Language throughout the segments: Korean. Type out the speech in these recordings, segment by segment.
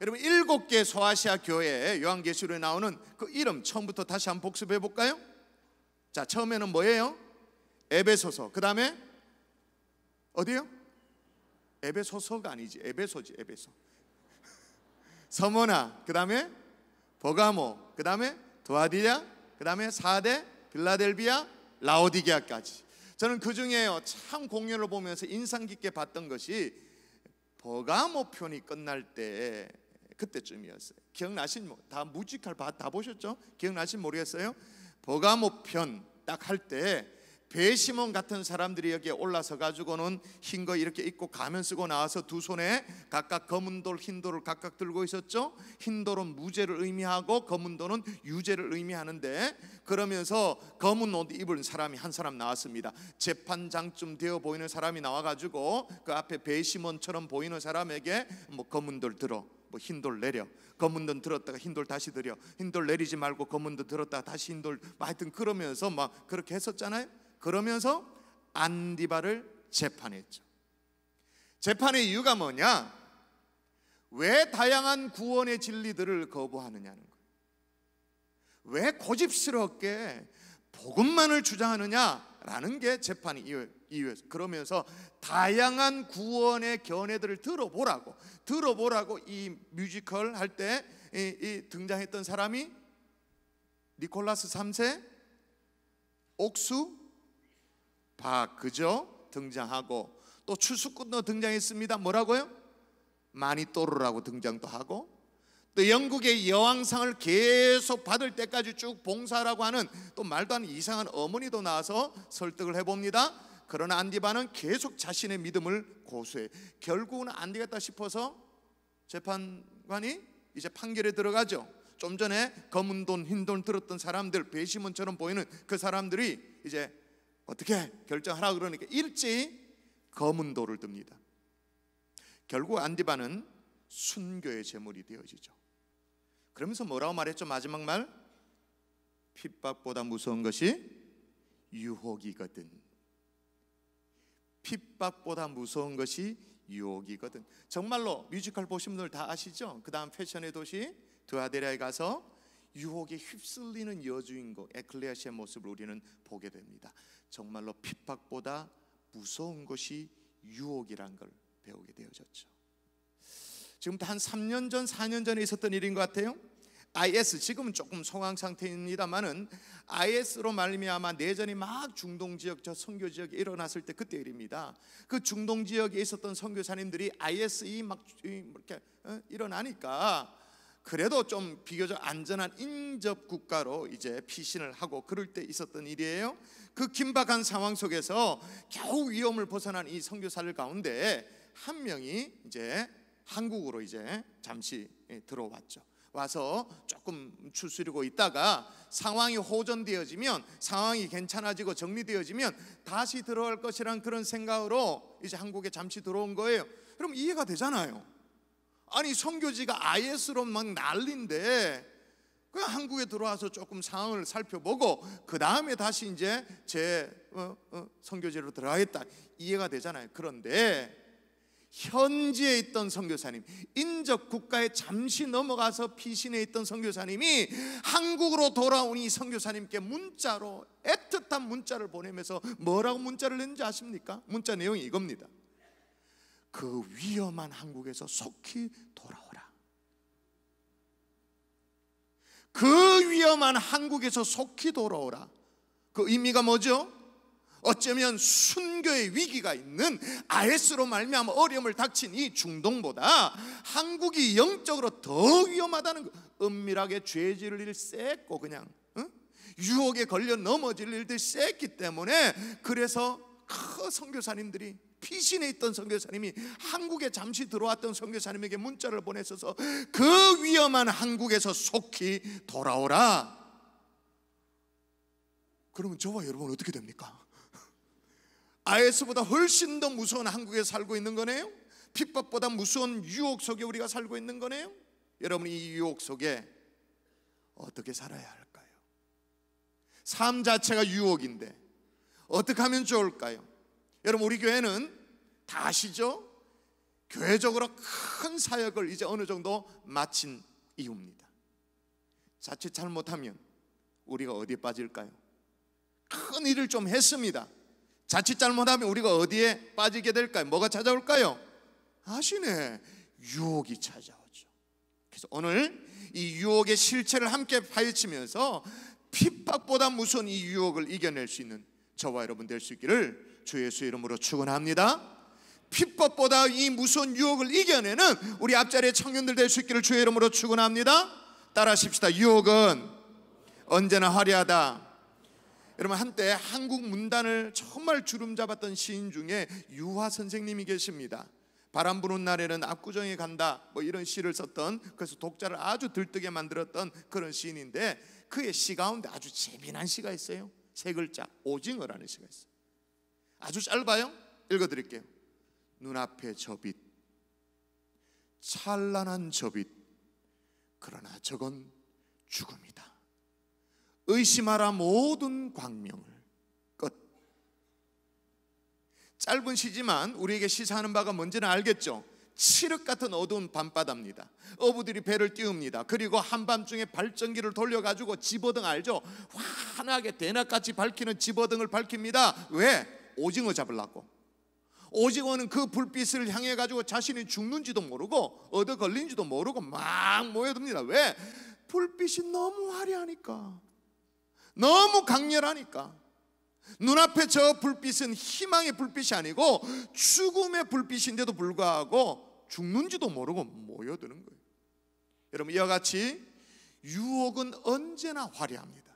여러분 7개 소아시아 교회 요한계시록에 나오는 그 이름 처음부터 다시 한번 복습해 볼까요? 자, 처음에는 뭐예요? 에베소서. 그 다음에 어디요? 에베소서가 아니지, 에베소지, 에베소. 서머나, 그 다음에 버가모, 그 다음에 두아디라, 그 다음에 사대, 빌라델비아, 라오디게아까지. 저는 그 중에 참 공연을 보면서 인상 깊게 봤던 것이 버가모 편이 끝날 때 그때쯤이었어요. 기억나신, 다 뮤지컬 다 보셨죠? 기억나신 모르겠어요? 버가모 편 딱 할 때 배시몬 같은 사람들이 여기에 올라서 가지고는 흰 거 이렇게 입고 가면 쓰고 나와서 두 손에 각각 검은 돌, 흰 돌을 각각 들고 있었죠. 흰 돌은 무죄를 의미하고 검은 돌은 유죄를 의미하는데, 그러면서 검은 옷 입은 사람이 한 사람 나왔습니다. 재판장쯤 되어 보이는 사람이 나와가지고 그 앞에 배시몬처럼 보이는 사람에게 뭐 검은 돌 들어, 뭐 흰 돌 내려, 검은 돌 들었다가 흰 돌 다시 들여, 흰 돌 내리지 말고 검은 돌 들었다가 다시 흰 돌, 하여튼 그러면서 막 그렇게 했었잖아요. 그러면서 안디바를 재판했죠. 재판의 이유가 뭐냐? 왜 다양한 구원의 진리들을 거부하느냐는 거예요. 왜 고집스럽게 복음만을 주장하느냐라는 게 재판의 이유였어요. 그러면서 다양한 구원의 견해들을 들어보라고 이 뮤지컬 할 때 등장했던 사람이 니콜라스 3세, 옥수 바그죠 등장하고, 또 추수꾼도 등장했습니다. 뭐라고요? 마니또르라고 등장도 하고, 또 영국의 여왕상을 계속 받을 때까지 쭉 봉사라고 하는 또 말도 안 이상한 어머니도 나와서 설득을 해봅니다. 그러나 안디바는 계속 자신의 믿음을 고수해. 결국은 안 되겠다 싶어서 재판관이 이제 판결에 들어가죠. 좀 전에 검은 돈, 흰 돈 들었던 사람들, 배시몬처럼 보이는 그 사람들이 이제 어떻게 결정하라 그러니까 일제히 검은 돌을 듭니다. 결국 안디바는 순교의 제물이 되어지죠. 그러면서 뭐라고 말했죠? 마지막 말, 핍박보다 무서운 것이 유혹이거든. 핍박보다 무서운 것이 유혹이거든. 정말로 뮤지컬 보신 분들 다 아시죠? 그 다음 패션의 도시 드아데라에 가서 유혹에 휩쓸리는 여주인공 에클레시아의 모습을 우리는 보게 됩니다. 정말로 핍박보다 무서운 것이 유혹이란 걸 배우게 되어졌죠. 지금부터 한 3년 전, 4년 전에 있었던 일인 것 같아요. IS, 지금은 조금 소강 상태입니다만은 IS로 말미암아 내전이 막 중동 지역, 저 선교 지역에 일어났을 때 그때 일입니다. 그 중동 지역에 있었던 선교사님들이 IS이 막 이렇게 일어나니까 그래도 좀 비교적 안전한 인접 국가로 이제 피신을 하고 그럴 때 있었던 일이에요. 그 긴박한 상황 속에서 겨우 위험을 벗어난 이 선교사들 가운데 한 명이 이제 한국으로 이제 잠시 들어왔죠. 와서 조금 추스리고 있다가 상황이 호전되어지면, 상황이 괜찮아지고 정리되어지면 다시 들어갈 것이란 그런 생각으로 이제 한국에 잠시 들어온 거예요. 그럼 이해가 되잖아요. 아니 선교지가 IS로 막 난리인데 그냥 한국에 들어와서 조금 상황을 살펴보고 그 다음에 다시 이제 제 선교지로 들어가겠다, 이해가 되잖아요. 그런데 현지에 있던 선교사님, 인접 국가에 잠시 넘어가서 피신해 있던 선교사님이 한국으로 돌아온 이 선교사님께 문자로 애틋한 문자를 보내면서 뭐라고 문자를 했는지 아십니까? 문자 내용이 이겁니다. 그 위험한 한국에서 속히 돌아오라. 그 위험한 한국에서 속히 돌아오라. 그 의미가 뭐죠? 어쩌면 순교의 위기가 있는 IS로 말미암아 어려움을 닥친 이 중동보다 한국이 영적으로 더 위험하다는 거. 은밀하게 죄질 일 셌고 그냥 유혹에 걸려 넘어질 일들이 셌기 때문에, 그래서 그 선교사님들이, 피신해 있던 선교사님이 한국에 잠시 들어왔던 선교사님에게 문자를 보냈어서 그 위험한 한국에서 속히 돌아오라. 그러면 저와 여러분은 어떻게 됩니까? IS보다 훨씬 더 무서운 한국에 살고 있는 거네요. 핍박보다 무서운 유혹 속에 우리가 살고 있는 거네요. 여러분, 이 유혹 속에 어떻게 살아야 할까요? 삶 자체가 유혹인데 어떻게 하면 좋을까요? 여러분, 우리 교회는 다 아시죠? 교회적으로 큰 사역을 이제 어느 정도 마친 이후입니다. 자칫 잘못하면 우리가 어디에 빠질까요? 큰 일을 좀 했습니다. 자칫 잘못하면 우리가 어디에 빠지게 될까요? 뭐가 찾아올까요? 아시네, 유혹이 찾아오죠. 그래서 오늘 이 유혹의 실체를 함께 파헤치면서 핍박보다 무서운 이 유혹을 이겨낼 수 있는 저와 여러분 될 수 있기를 주 예수 이름으로 축원합니다. 핍박보다 이 무서운 유혹을 이겨내는 우리 앞자리의 청년들 될 수 있기를 주의 이름으로 축원합니다. 따라하십시다. 유혹은 언제나 화려하다. 여러분, 한때 한국 문단을 정말 주름 잡았던 시인 중에 유화 선생님이 계십니다. 바람 부는 날에는 압구정에 간다, 뭐 이런 시를 썼던, 그래서 독자를 아주 들뜨게 만들었던 그런 시인인데, 그의 시 가운데 아주 재미난 시가 있어요. 세 글자, 오징어라는 시가 있어요. 아주 짧아요. 읽어드릴게요. 눈앞에 저 빛, 찬란한 저 빛, 그러나 저건 죽음이다. 의심하라 모든 광명을. 끝. 짧은 시지만 우리에게 시사하는 바가 뭔지는 알겠죠. 칠흑 같은 어두운 밤바다입니다. 어부들이 배를 띄웁니다. 그리고 한밤중에 발전기를 돌려가지고 집어등 알죠? 환하게 대낮같이 밝히는 집어등을 밝힙니다. 왜? 오징어 잡으려고. 오징어는 그 불빛을 향해 가지고 자신이 죽는지도 모르고 얻어 걸린지도 모르고 막 모여듭니다. 왜? 불빛이 너무 화려하니까, 너무 강렬하니까. 눈앞에 저 불빛은 희망의 불빛이 아니고 죽음의 불빛인데도 불구하고 죽는지도 모르고 모여드는 거예요. 여러분, 이와 같이 유혹은 언제나 화려합니다.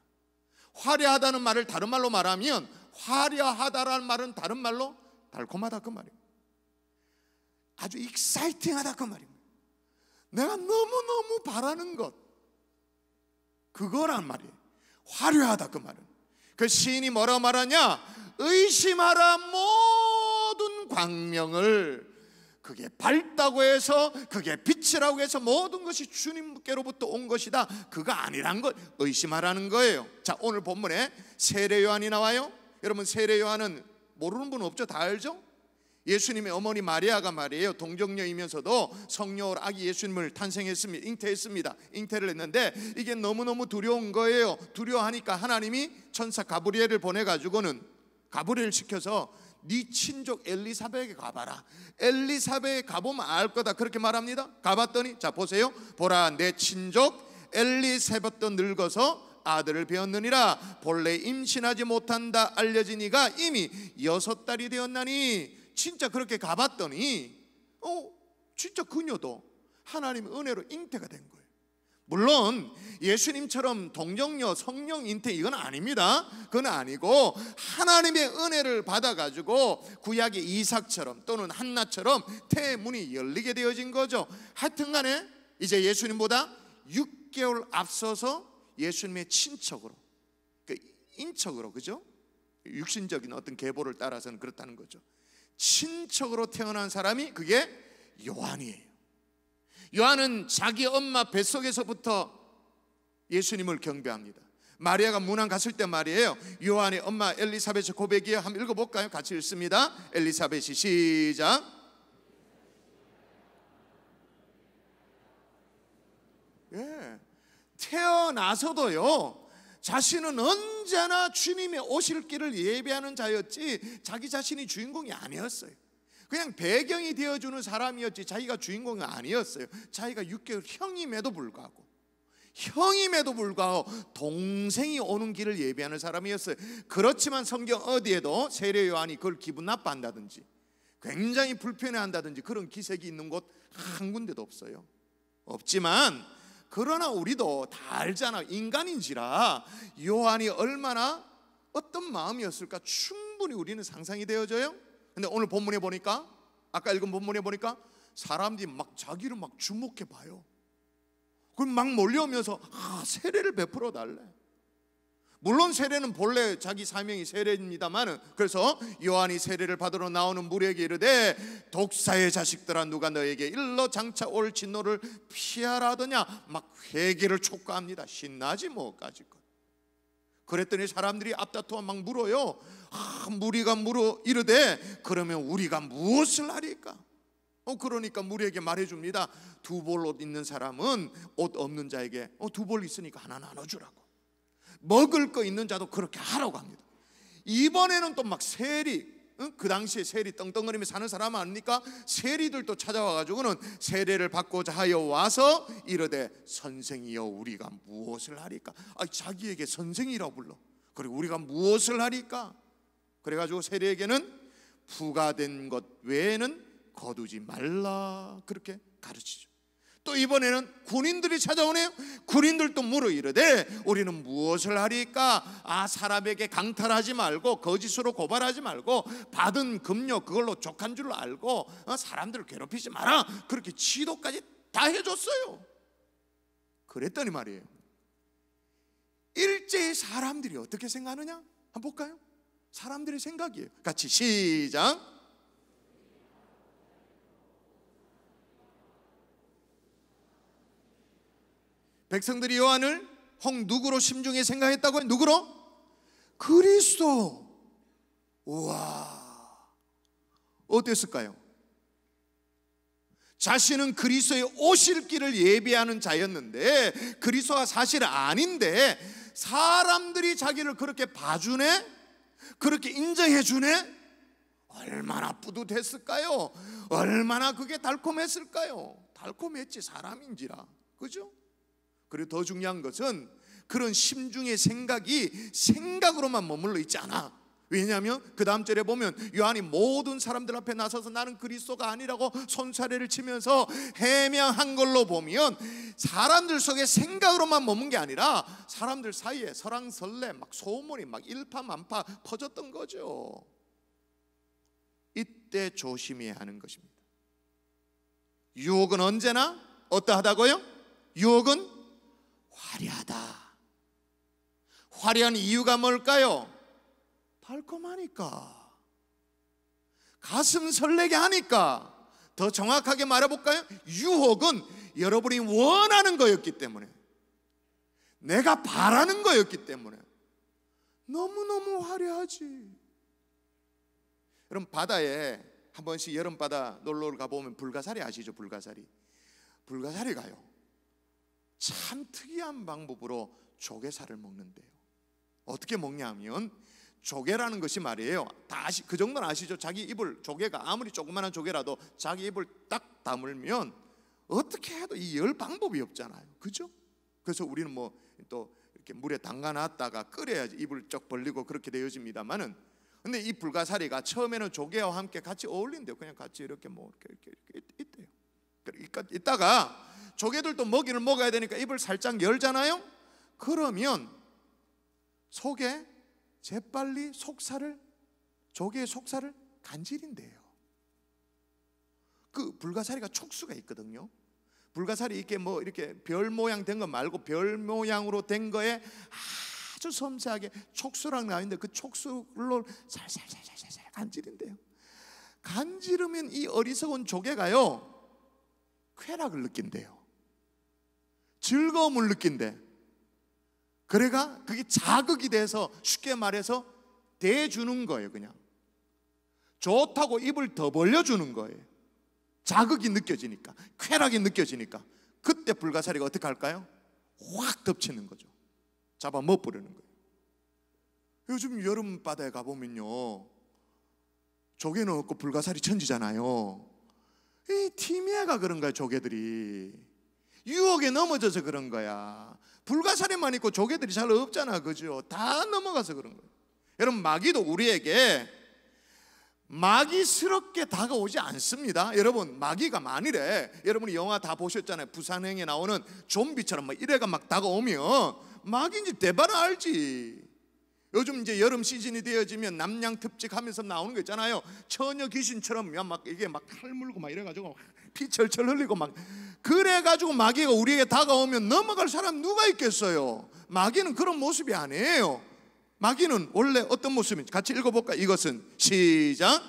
화려하다는 말을 다른 말로 말하면, 화려하다라는 말은 다른 말로 달콤하다 그 말입니다. 아주 익사이팅하다 그 말입니다. 내가 너무너무 바라는 것, 그거란 말이에요. 화려하다 그 말은. 그 시인이 뭐라고 말하냐? 의심하라 모든 광명을. 그게 밝다고 해서, 그게 빛이라고 해서 모든 것이 주님께로부터 온 것이다, 그거 아니란 걸 의심하라는 거예요. 자, 오늘 본문에 세례 요한이 나와요. 여러분, 세례 요한은 모르는 분 없죠? 다 알죠? 예수님의 어머니 마리아가 말이에요, 동정녀이면서도 성녀로 아기 예수님을 탄생했습니다. 잉태했습니다. 잉태를 했는데 이게 너무너무 두려운 거예요. 두려워하니까 하나님이 천사 가브리엘을 보내가지고는, 가브리엘 시켜서 네 친족 엘리사벳에게 가봐라. 엘리사벳에 가보면 알 거다, 그렇게 말합니다. 가봤더니, 자 보세요. 보라, 내 친족 엘리사벳도 늙어서 아들을 배었느니라. 본래 임신하지 못한다 알려진 이가 이미 6달이 되었나니. 진짜 그렇게 가봤더니 진짜 그녀도 하나님의 은혜로 잉태가 된 거예요. 물론 예수님처럼 동정녀 성령 잉태 이건 아닙니다. 그건 아니고 하나님의 은혜를 받아가지고 구약의 이삭처럼 또는 한나처럼 태문이 열리게 되어진 거죠. 하여튼간에 이제 예수님보다 6개월 앞서서 예수님의 친척으로, 그러니까 인척으로, 그죠? 육신적인 어떤 계보를 따라서는 그렇다는 거죠. 친척으로 태어난 사람이 그게 요한이에요. 요한은 자기 엄마 뱃속에서부터 예수님을 경배합니다. 마리아가 문안 갔을 때 말이에요, 요한의 엄마 엘리사벳의 고백이에요. 한번 읽어볼까요? 같이 읽습니다. 엘리사벳이 시작. 예, 태어나서도요 자신은 언제나 주님의 오실 길을 예배하는 자였지 자기 자신이 주인공이 아니었어요. 그냥 배경이 되어주는 사람이었지 자기가 주인공이 아니었어요. 자기가 6개월 형임에도 불구하고 동생이 오는 길을 예배하는 사람이었어요. 그렇지만 성경 어디에도 세례 요한이 그걸 기분 나빠한다든지 굉장히 불편해한다든지 그런 기색이 있는 곳 한 군데도 없어요. 없지만 그러나 우리도 다 알잖아. 인간인지라 요한이 얼마나 어떤 마음이었을까 충분히 우리는 상상이 되어져요. 근데 오늘 본문에 보니까, 아까 읽은 본문에 보니까 사람들이 막 자기를 막 주목해 봐요. 그럼 막 몰려오면서 세례를 베풀어 달래. 물론 세례는 본래 자기 사명이 세례입니다만, 그래서 요한이 세례를 받으러 나오는 무리에게 이르되 독사의 자식들아 누가 너에게 일러 장차 올 진노를 피하라 하더냐. 막 회개를 촉구합니다. 신나지 뭐까짓 것. 그랬더니 사람들이 앞다투어 막 물어요. 무리가 물어 이르되 그러면 우리가 무엇을 하리까? 그러니까 무리에게 말해줍니다. 두 벌 옷 있는 사람은 옷 없는 자에게 두 벌 있으니까 하나 나눠주라고. 먹을 거 있는 자도 그렇게 하라고 합니다. 이번에는 또 막 세리, 그 당시에 세리 떵떵거리며 사는 사람 아닙니까? 세리들도 찾아와가지고는 세례를 받고자 하여 와서 이르되 선생이여 우리가 무엇을 하리까? 자기에게 선생이라고 불러. 그리고 우리가 무엇을 하리까? 그래가지고 세리에게는 부가된 것 외에는 거두지 말라 그렇게 가르치죠. 또 이번에는 군인들이 찾아오네요. 군인들도 물어 이르되 우리는 무엇을 하리까? 사람에게 강탈하지 말고 거짓으로 고발하지 말고 받은 급료 그걸로 족한 줄 알고 사람들을 괴롭히지 마라. 그렇게 지도까지 다 해줬어요. 그랬더니 말이에요, 일제히 사람들이 어떻게 생각하느냐 한번 볼까요? 사람들의 생각이에요. 같이 시작. 백성들이 요한을 혹 누구로 심중에 생각했다고요? 누구로? 그리스도. 우와, 어땠을까요? 자신은 그리스도의 오실 길을 예비하는 자였는데 그리스도가 사실 아닌데 사람들이 자기를 그렇게 봐주네, 그렇게 인정해주네. 얼마나 뿌듯했을까요? 얼마나 그게 달콤했을까요? 달콤했지, 사람인지라. 그죠? 그리고 더 중요한 것은 그런 심중의 생각이 생각으로만 머물러 있지 않아. 왜냐하면 그 다음 절에 보면 요한이 모든 사람들 앞에 나서서 나는 그리스도가 아니라고 손사래를 치면서 해명한 걸로 보면 사람들 속에 생각으로만 머문 게 아니라 사람들 사이에 설왕설래 막 소문이 막 일파만파 퍼졌던 거죠. 이때 조심해야 하는 것입니다. 유혹은 언제나 어떠하다고요? 유혹은 화려하다. 화려한 이유가 뭘까요? 달콤하니까, 가슴 설레게 하니까. 더 정확하게 말해볼까요? 유혹은 여러분이 원하는 거였기 때문에, 내가 바라는 거였기 때문에 너무너무 화려하지. 여러분, 바다에 한 번씩 여름바다 놀러 가보면 불가사리 아시죠? 불가사리 가요. 참 특이한 방법으로 조개살을 먹는데요. 어떻게 먹냐면 조개라는 것이 말이에요, 다 그 정도는 아시죠? 자기 입을, 조개가 아무리 조그마한 조개라도 자기 입을 딱 다물면 어떻게 해도 이 열 방법이 없잖아요. 그죠? 그래서 우리는 뭐 또 이렇게 물에 담가놨다가 끓여야지 입을 쩍 벌리고 그렇게 되어집니다만은, 근데 이 불가사리가 처음에는 조개와 함께 같이 어울린대요. 그냥 같이 이렇게 뭐 이렇게 있대요. 이따가 조개들도 먹이를 먹어야 되니까 입을 살짝 열잖아요. 그러면 속에 재빨리 조개의 속살을 간지린대요. 그 불가사리가 촉수가 있거든요. 불가사리 이렇게 뭐 이렇게 별 모양 된 거 말고 별 모양으로 된 거에 아주 섬세하게 촉수랑 나와 있는데 그 촉수로 살살살살살 간지린대요. 간지르면 이 어리석은 조개가요 쾌락을 느낀대요. 즐거움을 느낀대. 그래가 그게 자극이 돼서 쉽게 말해서 대주는 거예요. 그냥 좋다고 입을 더 벌려주는 거예요. 자극이 느껴지니까, 쾌락이 느껴지니까. 그때 불가사리가 어떻게 할까요? 확 덮치는 거죠. 잡아 먹부르는 거예요. 요즘 여름바다에 가보면요 조개는 없고 불가사리 천지잖아요. 이 티미애가 그런 거야. 조개들이 유혹에 넘어져서 그런 거야. 불가사리만 있고 조개들이 잘 없잖아. 그죠? 다 넘어가서 그런 거예요. 여러분, 마귀도 우리에게 마귀스럽게 다가오지 않습니다. 여러분, 마귀가 만일에 여러분이 영화 다 보셨잖아요. 부산행에 나오는 좀비처럼 막 이래가 막 다가오면 마귀인지 대바라 알지. 요즘 이제 여름 시즌이 되어지면 남양 특집하면서 나오는 거 있잖아요. 처녀 귀신처럼 막 이게 막 칼 물고 막 이래가지고 피 철철 흘리고 막 그래가지고 마귀가 우리에게 다가오면 넘어갈 사람 누가 있겠어요? 마귀는 그런 모습이 아니에요. 마귀는 원래 어떤 모습인지 같이 읽어볼까? 이것은 시작.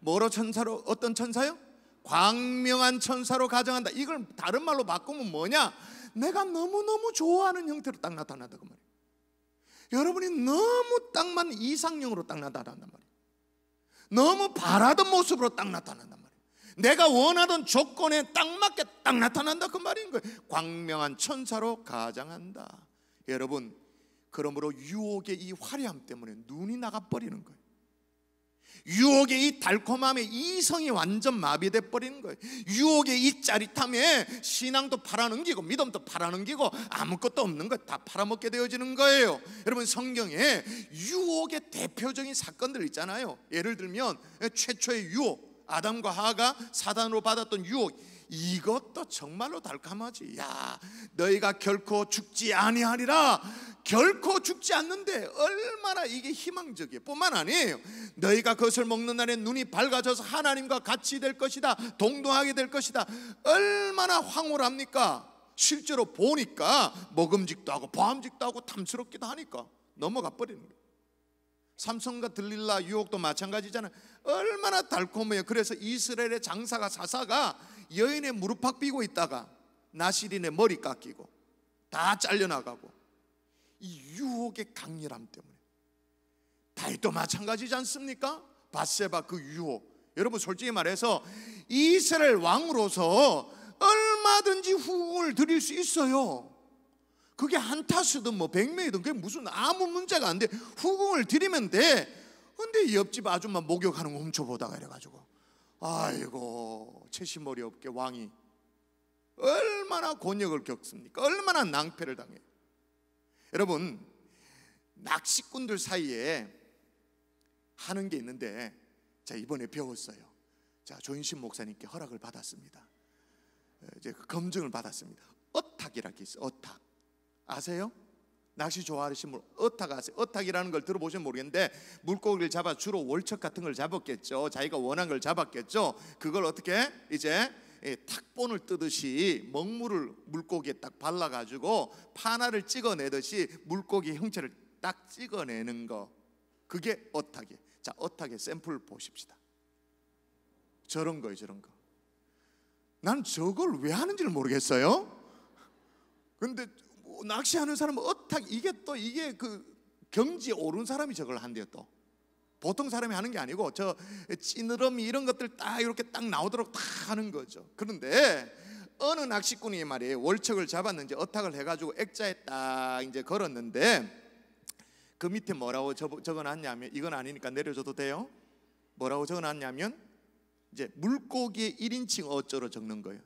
뭐로 천사로, 어떤 천사요? 광명한 천사로 가정한다. 이걸 다른 말로 바꾸면 뭐냐? 내가 너무너무 좋아하는 형태로 딱 나타난다 그 말이에요. 여러분이 너무 딱만 이상형으로 딱 나타난단 말이에요. 너무 바라던 모습으로 딱 나타난단 말이에요. 내가 원하던 조건에 딱 맞게 딱 나타난다, 그 말인 거예요. 광명한 천사로 가장한다. 여러분, 그러므로 유혹의 이 화려함 때문에 눈이 나가버리는 거예요. 유혹의 이 달콤함에 이성이 완전 마비돼 버리는 거예요. 유혹의 이 짜릿함에 신앙도 팔아넘기고 믿음도 팔아넘기고 아무것도 없는 것 다 팔아먹게 되어지는 거예요. 여러분, 성경에 유혹의 대표적인 사건들 있잖아요. 예를 들면 최초의 유혹, 아담과 하와가 사단으로 받았던 유혹, 이것도 정말로 달콤하지. 야, 너희가 결코 죽지 아니하리라. 결코 죽지 않는데 얼마나 이게 희망적이에요. 뿐만 아니에요. 너희가 그것을 먹는 날에 눈이 밝아져서 하나님과 같이 될 것이다, 동등하게 될 것이다. 얼마나 황홀합니까? 실제로 보니까 먹음직도 하고 보암직도 하고 탐스럽기도 하니까 넘어가 버리는 거예요. 삼손과 들릴라 유혹도 마찬가지잖아요. 얼마나 달콤해요. 그래서 이스라엘의 장사가 사사가 여인의 무릎팍 비고 있다가 나시린의 머리 깎이고 다 잘려나가고, 이 유혹의 강렬함 때문에. 다윗도 마찬가지지 않습니까? 밧세바 그 유혹. 여러분, 솔직히 말해서 이스라엘 왕으로서 얼마든지 후궁을 드릴 수 있어요. 그게 한타수든 뭐 100명이든 그게 무슨 아무 문제가 안 돼. 후궁을 드리면 돼. 근데 옆집 아줌마 목욕하는 거 훔쳐보다가 이래가지고, 아이고, 채시머리 없게 왕이 얼마나 곤욕을 겪습니까? 얼마나 낭패를 당해요. 여러분, 낚시꾼들 사이에 하는 게 있는데, 자, 이번에 배웠어요. 자, 조인신 목사님께 허락을 받았습니다. 이제 검증을 받았습니다. 어탁이라는 게 있어요. 어탁 아세요? 낚시 좋아하시는 분 어탁 아세요? 어탁이라는 걸 들어보시면 모르겠는데, 물고기를 잡아 주로 월척 같은 걸 잡았겠죠. 자기가 원한 걸 잡았겠죠. 그걸 어떻게 이제 탁본을 뜨듯이 먹물을 물고기에 딱 발라가지고 파나를 찍어내듯이 물고기 형체를 딱 찍어내는 거, 그게 어탁이에요. 자, 어탁의 샘플 보십시다. 저런 거예요, 저런 거. 난 저걸 왜 하는지를 모르겠어요. 근데 낚시하는 사람은 어탁, 이게 그 경지에 오른 사람이 저걸 한대요. 또 보통 사람이 하는 게 아니고 저 찌느러미 이런 것들 딱 이렇게 딱 나오도록 다 하는 거죠. 그런데 어느 낚시꾼이 말이에요, 월척을 잡았는지 어탁을 해가지고 액자에 딱 이제 걸었는데, 그 밑에 뭐라고 적어놨냐면, 이건 아니니까 내려줘도 돼요. 뭐라고 적어놨냐면, 이제 물고기의 1인칭 어조로 적는 거예요.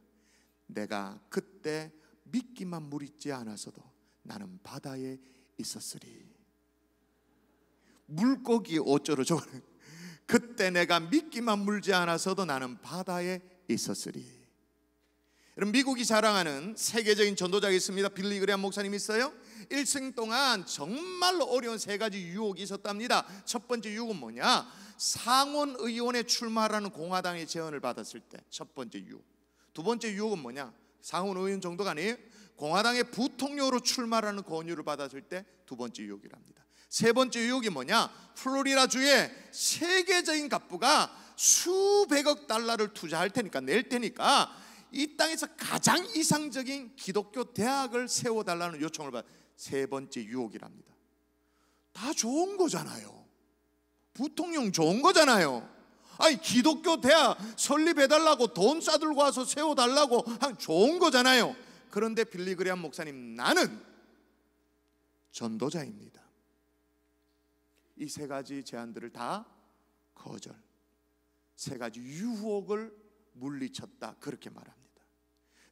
내가 그때 미끼만 물있지 않았어도 나는 바다에 있었으리. 물고기 어조로 적어요. 그때 내가 미끼만 물지 않았어도 나는 바다에 있었으리. 여러분, 미국이 자랑하는 세계적인 전도자가 있습니다. 빌리 그레이엄 목사님이 있어요. 일생 동안 정말로 어려운 3가지 유혹이 있었답니다. 첫 번째 유혹은 뭐냐? 상원 의원에 출마하라는 공화당의 제안을 받았을 때 첫 번째 유혹. 두 번째 유혹은 뭐냐? 상원 의원 정도가 아니에요. 공화당의 부통령으로 출마하라는 권유를 받았을 때 두 번째 유혹이랍니다. 세 번째 유혹이 뭐냐? 플로리다 주에 세계적인 갑부가 수백억 달러를 투자할 테니까, 낼 테니까 이 땅에서 가장 이상적인 기독교 대학을 세워달라는 요청을 받은 세 번째 유혹이랍니다. 다 좋은 거잖아요. 부통령 좋은 거잖아요. 아니, 기독교 대학 설립해달라고 돈 싸들고 와서 세워달라고 한 좋은 거잖아요. 그런데 빌리 그레이엄 목사님, 나는 전도자입니다. 이 3가지 제안들을 다 거절, 3가지 유혹을 물리쳤다, 그렇게 말합니다.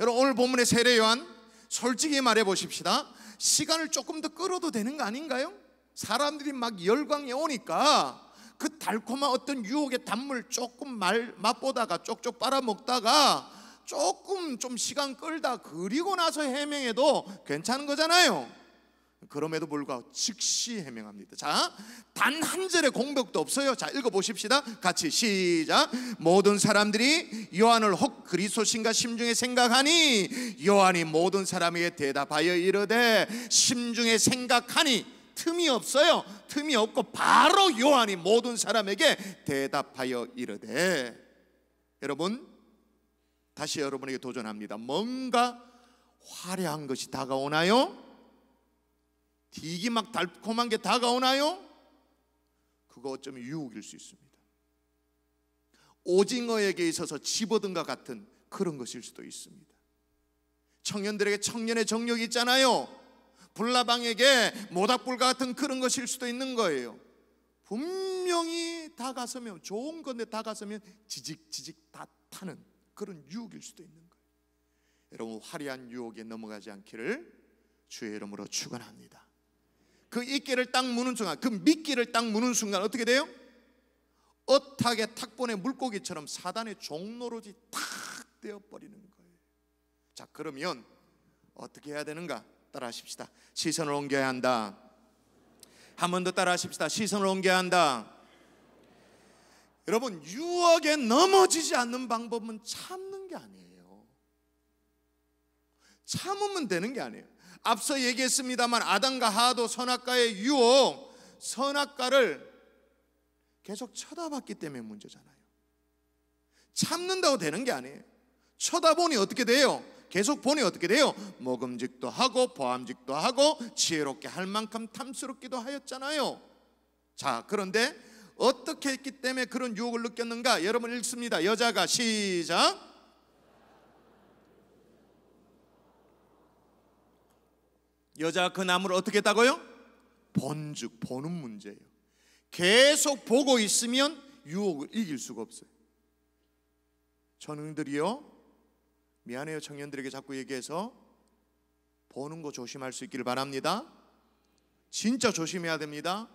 여러분, 오늘 본문의 세례 요한, 솔직히 말해 보십시다. 시간을 조금 더 끌어도 되는 거 아닌가요? 사람들이 막 열광에 오니까 그 달콤한 어떤 유혹의 단물 조금 맛보다가 쪽쪽 빨아먹다가 조금 좀 시간 끌다 그리고 나서 해명해도 괜찮은 거잖아요. 그럼에도 불구하고 즉시 해명합니다. 자, 단 한 절의 공백도 없어요. 자, 읽어보십시다. 같이 시작. 모든 사람들이 요한을 혹 그리스도신가 심중에 생각하니, 요한이 모든 사람에게 대답하여 이르되, 심중에 생각하니, 틈이 없어요. 틈이 없고 바로 요한이 모든 사람에게 대답하여 이르되. 여러분, 다시 여러분에게 도전합니다. 뭔가 화려한 것이 다가오나요? 되게 막 달콤한 게 다가오나요? 그거 어쩌면 유혹일 수 있습니다. 오징어에게 있어서 집어든과 같은 그런 것일 수도 있습니다. 청년들에게 청년의 정력이 있잖아요. 불나방에게 모닥불과 같은 그런 것일 수도 있는 거예요. 분명히 다가서면, 좋은 건데 다가서면 지직지직 다 타는 그런 유혹일 수도 있는 거예요. 여러분, 화려한 유혹에 넘어가지 않기를 주의 이름으로 축원합니다. 그 이끼를 딱 무는 순간, 그 미끼를 딱 무는 순간 어떻게 돼요? 어탁의 탁본의 물고기처럼 사단의 종노릇이 탁 되어버리는 거예요. 자, 그러면 어떻게 해야 되는가? 따라하십시다. 시선을 옮겨야 한다. 한 번 더 따라하십시다. 시선을 옮겨야 한다. 여러분, 유혹에 넘어지지 않는 방법은 참는 게 아니에요. 참으면 되는 게 아니에요. 앞서 얘기했습니다만 아담과 하와도 선악과의 유혹, 선악과를 계속 쳐다봤기 때문에 문제잖아요. 참는다고 되는 게 아니에요. 쳐다보니 어떻게 돼요? 계속 보니 어떻게 돼요? 먹음직도 하고 보암직도 하고 지혜롭게 할 만큼 탐스럽기도 하였잖아요. 자, 그런데 어떻게 했기 때문에 그런 유혹을 느꼈는가? 여러분 읽습니다. 여자가 시작. 여자가 그 나무를 어떻게 했다고요? 본즉, 보는 문제예요. 계속 보고 있으면 유혹을 이길 수가 없어요. 청년들이요, 미안해요, 청년들에게 자꾸 얘기해서 보는 거 조심할 수 있기를 바랍니다. 진짜 조심해야 됩니다.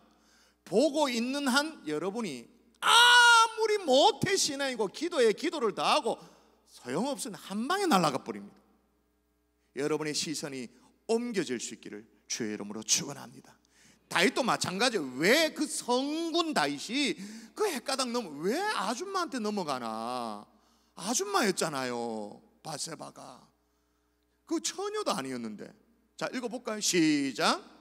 보고 있는 한 여러분이 아무리 모태신앙이고 기도에 기도를 다하고 소용없으면 한 방에 날아가 버립니다. 여러분의 시선이 옮겨질 수 있기를 주의 이름으로 축원합니다. 다윗도 마찬가지예요. 왜 그 성군 다윗이 그 헷가닥 왜 아줌마한테 넘어가나? 아줌마였잖아요, 바세바가. 그 처녀도 아니었는데. 자, 읽어볼까요? 시작.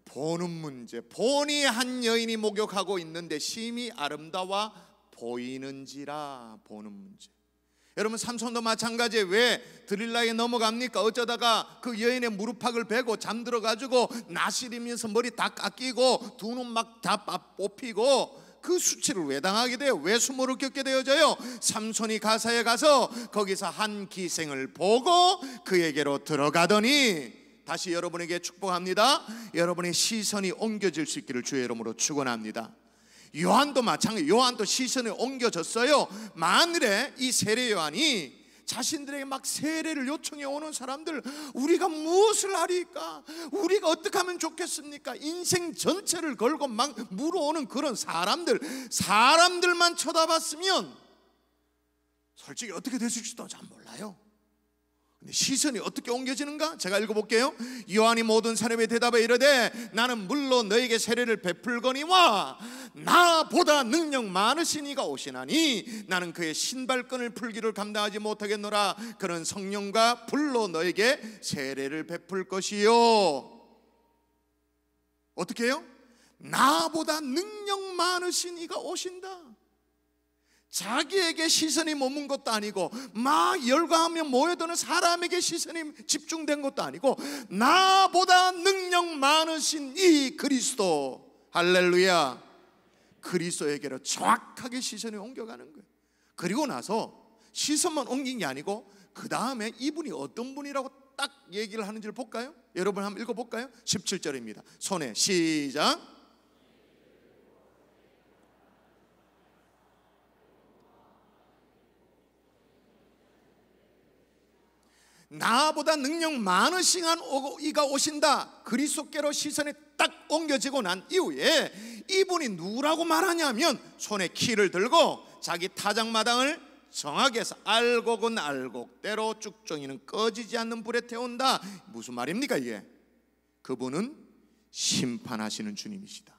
보는 문제. 본이 한 여인이 목욕하고 있는데 심히 아름다워 보이는지라. 보는 문제. 여러분, 삼손도 마찬가지예요. 왜 드릴라에 넘어갑니까? 어쩌다가 그 여인의 무릎팍을 베고 잠들어 가지고 나시리면서 머리 다 깎이고 두 눈 막 다 뽑히고 그 수치를 왜 당하게 돼요? 왜 수모를 겪게 되어져요? 삼손이 가사에 가서 거기서 한 기생을 보고 그에게로 들어가더니. 다시 여러분에게 축복합니다. 여러분의 시선이 옮겨질 수 있기를 주의 이름으로 축원합니다. 요한도 마찬가지. 요한도 시선이 옮겨졌어요. 만일에 이 세례 요한이 자신들에게 막 세례를 요청해 오는 사람들, 우리가 무엇을 하리까? 우리가 어떻게 하면 좋겠습니까? 인생 전체를 걸고 막 물어오는 그런 사람들만 쳐다봤으면 솔직히 어떻게 됐을지도 잘 몰라요. 근데 시선이 어떻게 옮겨지는가? 제가 읽어볼게요. 요한이 모든 사람의 대답에 이르되 나는 물론 너에게 세례를 베풀거니와 나보다 능력 많으신 이가 오시나니 나는 그의 신발끈을 풀기를 감당하지 못하겠노라. 그는 성령과 불로 너에게 세례를 베풀 것이요. 어떻게 해요? 나보다 능력 많으신 이가 오신다. 자기에게 시선이 머문 것도 아니고 막 열광하며 모여드는 사람에게 시선이 집중된 것도 아니고 나보다 능력 많으신 이 그리스도, 할렐루야, 그리스도에게로 정확하게 시선이 옮겨가는 거예요. 그리고 나서 시선만 옮긴 게 아니고 그 다음에 이분이 어떤 분이라고 딱 얘기를 하는지를 볼까요? 여러분 한번 읽어볼까요? 17절입니다 손에 시작. 나보다 능력 많으신 이가 오신다. 그리스도께로 시선이 딱 옮겨지고 난 이후에 이분이 누구라고 말하냐면 손에 키를 들고 자기 타작마당을 정하게 해서 알곡은 알곡대로 쭉정이는 꺼지지 않는 불에 태운다. 무슨 말입니까 이게? 그분은 심판하시는 주님이시다.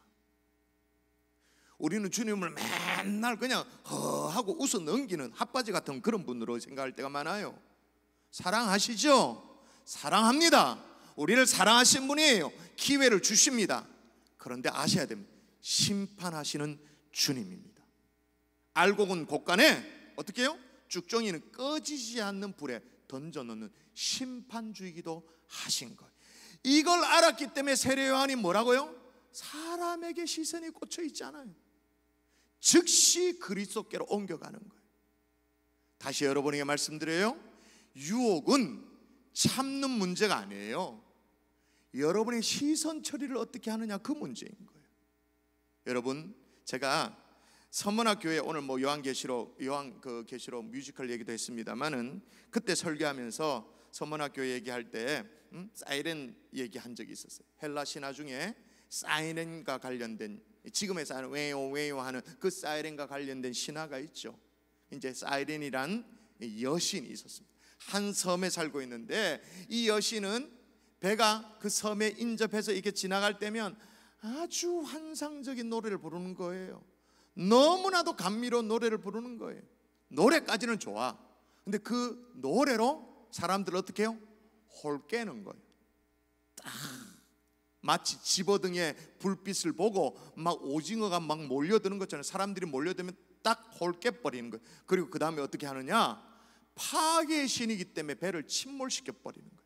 우리는 주님을 맨날 그냥 허하고 웃어 넘기는 핫바지 같은 그런 분으로 생각할 때가 많아요. 사랑하시죠? 사랑합니다. 우리를 사랑하신 분이에요. 기회를 주십니다. 그런데 아셔야 됩니다. 심판하시는 주님입니다. 알곡은 곳간에 어떻게 해요? 쭉정이는 꺼지지 않는 불에 던져놓는 심판주이기도 하신 거예요. 이걸 알았기 때문에 세례 요한이 뭐라고요? 사람에게 시선이 꽂혀 있잖아요. 즉시 그리스도께로 옮겨가는 거예요. 다시 여러분에게 말씀드려요. 유혹은 참는 문제가 아니에요. 여러분의 시선 처리를 어떻게 하느냐, 그 문제인 거예요. 여러분, 제가 서문학교에 오늘 뭐 요한계시록 뮤지컬 얘기도 했습니다만은, 그때 설교하면서 서문학교 얘기할 때 사이렌 얘기한 적이 있었어요. 헬라 신화 중에 사이렌과 관련된, 지금의 사이렌 웨요 웨요 하는 그 사이렌과 관련된 신화가 있죠. 이제 사이렌이란 여신이 있었습니다. 한 섬에 살고 있는데 이 여신은 배가 그 섬에 인접해서 이렇게 지나갈 때면 아주 환상적인 노래를 부르는 거예요. 너무나도 감미로운 노래를 부르는 거예요. 노래까지는 좋아. 근데 그 노래로 사람들을 어떻게 해요? 홀깨는 거예요. 딱 마치 집어등에 불빛을 보고 막 오징어가 막 몰려드는 것처럼 사람들이 몰려들면 딱 홀깨버리는 거예요. 그리고 그 다음에 어떻게 하느냐, 파괴의 신이기 때문에 배를 침몰시켜 버리는 거예요.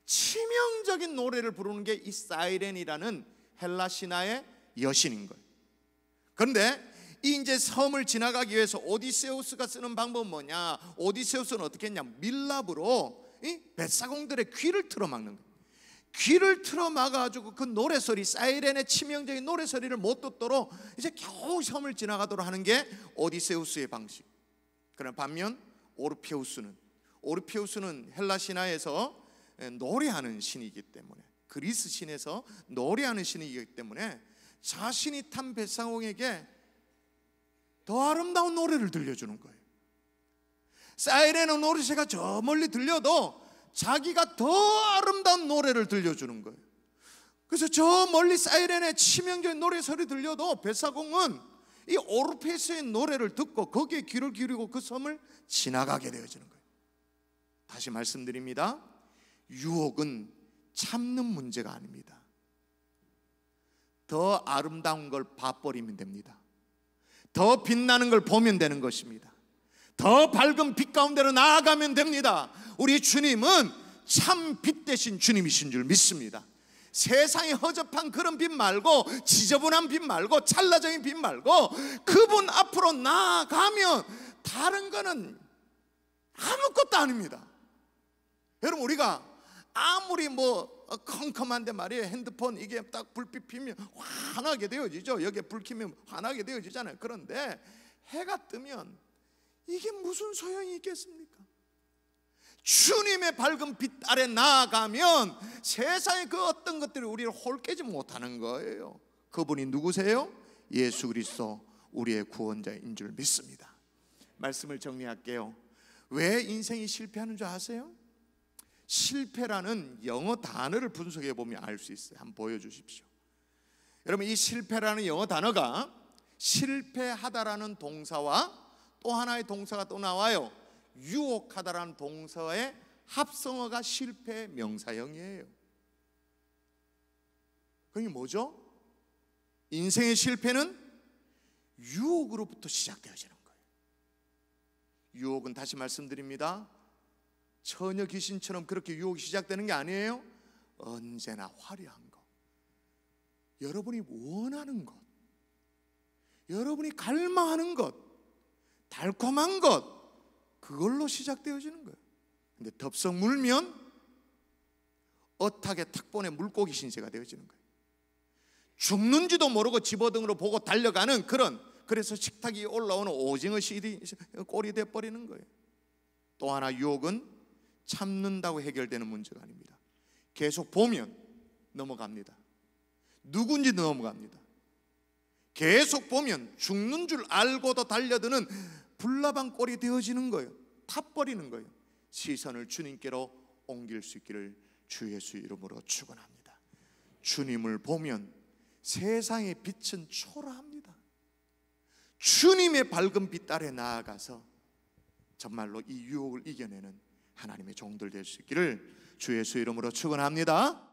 치명적인 노래를 부르는 게 이 사이렌이라는 헬라 신화의 여신인 거예요. 그런데 이 이제 섬을 지나가기 위해서 오디세우스가 쓰는 방법은 뭐냐? 오디세우스는 어떻게 했냐? 밀랍으로 이 뱃사공들의 귀를 틀어막는 거예요. 귀를 틀어막아가지고 그 노래소리, 사이렌의 치명적인 노래소리를 못 듣도록 이제 겨우 섬을 지나가도록 하는 게 오디세우스의 방식. 그러나 반면 오르페우스는 헬라 신화에서 노래하는 신이기 때문에, 그리스 신에서 노래하는 신이기 때문에 자신이 탄 뱃사공에게 더 아름다운 노래를 들려주는 거예요. 사이렌의 노래새가 저 멀리 들려도 자기가 더 아름다운 노래를 들려주는 거예요. 그래서 저 멀리 사이렌의 치명적인 노래 소리 들려도 뱃사공은 이 오르페스의 노래를 듣고 거기에 귀를 기울이고 그 섬을 지나가게 되어지는 거예요. 다시 말씀드립니다. 유혹은 참는 문제가 아닙니다. 더 아름다운 걸 봐버리면 됩니다. 더 빛나는 걸 보면 되는 것입니다. 더 밝은 빛 가운데로 나아가면 됩니다. 우리 주님은 참 빛 대신 주님이신 줄 믿습니다. 세상에 허접한 그런 빛 말고, 지저분한 빛 말고, 찰나적인 빛 말고, 그분 앞으로 나아가면 다른 거는 아무것도 아닙니다. 여러분, 우리가 아무리 뭐 컴컴한데 말이에요, 핸드폰 이게 딱 불빛 피면 환하게 되어지죠. 여기에 불 켜면 환하게 되어지잖아요. 그런데 해가 뜨면 이게 무슨 소용이 있겠습니까? 주님의 밝은 빛 아래 나아가면 세상의 그 어떤 것들이 우리를 홀깨지 못하는 거예요. 그분이 누구세요? 예수 그리스도 우리의 구원자인 줄 믿습니다. 말씀을 정리할게요. 왜 인생이 실패하는 줄 아세요? 실패라는 영어 단어를 분석해 보면 알 수 있어요. 한번 보여주십시오. 여러분, 이 실패라는 영어 단어가 실패하다라는 동사와 또 하나의 동사가 또 나와요. 유혹하다라는 동사의 합성어가 실패 명사형이에요. 그게 뭐죠? 인생의 실패는 유혹으로부터 시작되어지는 거예요. 유혹은 다시 말씀드립니다, 처녀 귀신처럼 그렇게 유혹이 시작되는 게 아니에요. 언제나 화려한 것, 여러분이 원하는 것, 여러분이 갈망하는 것, 달콤한 것, 그걸로 시작되어지는 거예요. 근데 덥석 물면 어탕의 탁본에 물고기 신세가 되어지는 거예요. 죽는지도 모르고 집어등으로 보고 달려가는 그런, 그래서 식탁 위에 올라오는 오징어 꼴이 돼버리는 거예요. 또 하나, 유혹은 참는다고 해결되는 문제가 아닙니다. 계속 보면 넘어갑니다. 누군지도 넘어갑니다. 계속 보면 죽는 줄 알고도 달려드는 불나방 꼴이 되어지는 거예요. 타버리는 거예요. 시선을 주님께로 옮길 수 있기를 주 예수 이름으로 축원합니다. 주님을 보면 세상의 빛은 초라합니다. 주님의 밝은 빛 아래 나아가서 정말로 이 유혹을 이겨내는 하나님의 종들 될 수 있기를 주 예수 이름으로 축원합니다.